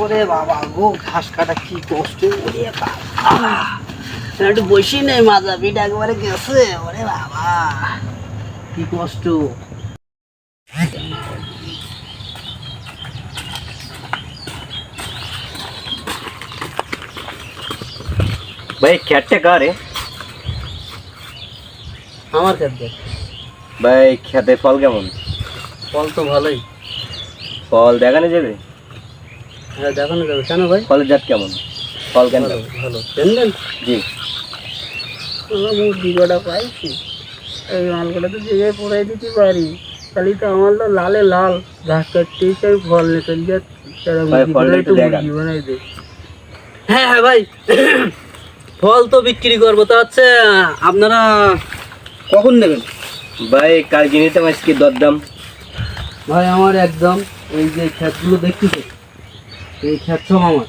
ওরে বাবা গো, ঘাস কাটা কি কষ্ট! ওরে বাবা, একটু বসি নেই, মাজা পিঠ একবারে গেছে। ওরে বাবা কি কষ্ট! ভাই খেতটা কারে? আমার ক্ষেত্রে ভাই খেতে ফল কেমন? ফল তো ভালোই। ফল দেখানো যাবে? হ্যাঁ দেখানো যাবে। কেন ভাই? ফলের জাত কেমন? ফল কেন? ভালো দেন। জি। বিঘটা পাইছি, এই মালগুলো তো জায়গায় পড়াই দিতে পারি, খালি তো আমার তো লালে লাল ঘাস কাটতে চাই, ফল নিয়ে চলে যাচ্ছি। বানাই দে। হ্যাঁ হ্যাঁ ভাই, ফল তো বিক্রি করবো, তা হচ্ছে আপনারা কখন নেবেন? ভাই কালকে নিতাম, আজকে দরদাম। ভাই আমার একদম এই যে ক্ষেতগুলো দেখতেছে, এই ক্ষেত সব আমার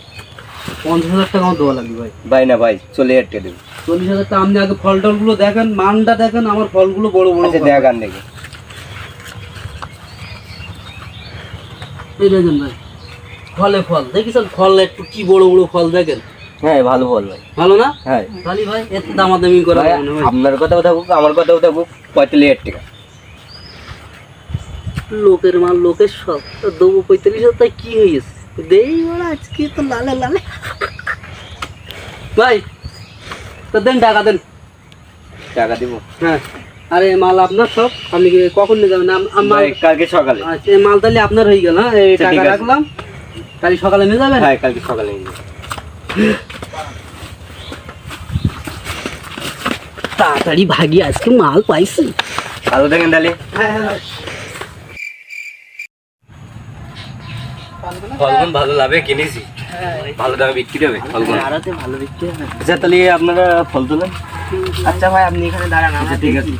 50,000 টাকা আমার দেওয়া লাগবে ভাই। ভাই না ভাই, 40,000 টাকা দেবো। 40,000 টাকা। আপনি আগে ফল টলগুলো দেখেন, মানটা দেখেন, আমার ফলগুলো বড় বড়। আচ্ছা দেখান দেখি। এই দেখেন ভাই, ফলে ফল দেখেছেন, ফল একটু কি বড় বড় ফল দেখেন। হ্যাঁ ভালো ফল ভাই। ভালো না? হ্যাঁ খালি ভাই এত দামাদামি করা ভাই, যাবে না ভাই। আপনার কথাও থাকুক আমার কথাও থাকুক, 45,000 টাকা। লোকের মাল লোকের সব, তো দেবো 45,000। তাই কি হয়েছে দেই বড়, আজকে তো লালে লালে। ভাই তো দেন, টাকা দেন। টাকা দিব? হ্যাঁ। আরে মাল আপনার সব, আপনি কখন নিয়ে যাবেন? ভাই কালকে সকালে। আচ্ছা এই মাল তাহলে আপনার হয়ে গেল। হ্যাঁ এই আচ্ছা, টাকা ঠিক আছে। রাখলাম, কাল সকালে নিয়ে যাবেন। হ্যাঁ কালকে সকালে নিয়ে যাবো। তাড়াতাড়ি ভাগি, আজকে মাল পাইছি। ভালো থাকেন তাহলে। হ্যাঁ হ্যাঁ ফলগুন ভালো লাভে কিনেছি, ভালো দামে বিক্রি হবে ফলগুন। আরতে ভালো বিক্রি হবে। আচ্ছা তাহলে আপনারা ফল তোলেন। আচ্ছা ভাই আপনি এখানে দাঁড়ান। আচ্ছা ঠিক আছে।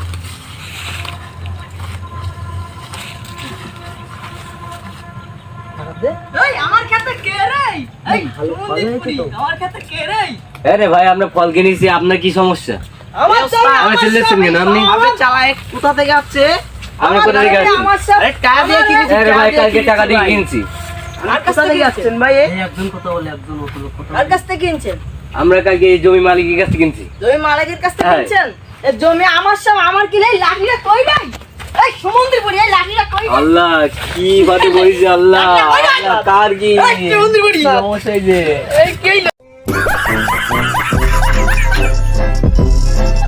হ্যাঁ রে ভাই, আপনার ফল কিনেছি, আপনার কি সমস্যা? আমার চিল্লাচ্ছেন কেন আপনি? কোথা থেকে আসছে? আপনি কোথা থেকে আসছেন? আরে ভাই কালকে টাকা দিয়ে কিনছি। একজন কথা বলে, একজন কার কাছ থেকে কিনছেন? আমরা কালকে এই জমি মালিকের কাছ থেকে কিনছি। জমি মালিকের কাছ থেকে হ্যাঁ। কিনছেন? এই জমি আমার সব, আমার কি এই লাঠিটা কই নাই? এই সমুদ্রে পড়ি, এই লাঠিটা কই নাই? আল্লাহ কি বাতে বলিস, আল্লাহ আল্লাহ, কার কি এই সমুদ্রে পড়ি। সমস্যা এই যে এই কি